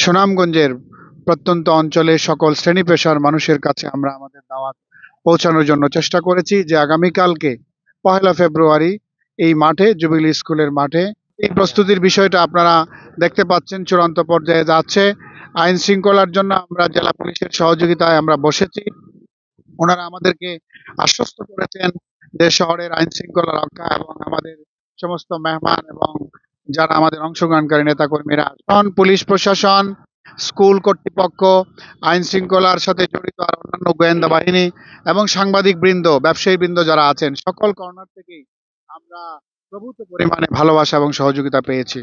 সুনামগঞ্জের প্রত্যন্ত অঞ্চলের সকল শ্রেণী পেশার মানুষের কাছে আমরা আমাদের দাওয়াত পৌঁছানোর জন্য চেষ্টা করেছি যে আগামীকালকে 1 ফেব্রুয়ারি এই মাঠে, জুবিলি স্কুলের মাঠে, এই প্রস্তুতির বিষয়টা আপনারা দেখতে পাচ্ছেন চূড়ান্ত পর্যায়ে যাচ্ছে। আইন শৃঙ্খলার জন্য আমরা জেলা পুলিশের সহযোগিতায় আমরা বসেছি। ওনারা আমাদেরকে আশ্বস্ত করেছেন যে শহরের আইন শৃঙ্খলা রক্ষা এবং আমাদের সমস্ত মেহমান এবং যারা আমাদের অংশগ্রহণকারী নেতাকর্মীরা আছেন, পুলিশ প্রশাসন, স্কুল কর্তৃপক্ষ, আইন শৃঙ্খলার সাথে জড়িত আর অন্যান্য গোয়েন্দা বাহিনী এবং সাংবাদিক বৃন্দ, ব্যবসায়ী বৃন্দ যারা আছেন, সকল কর্নার থেকেই আমরা প্রভূত পরিমাণে ভালোবাসা এবং সহযোগিতা পেয়েছি।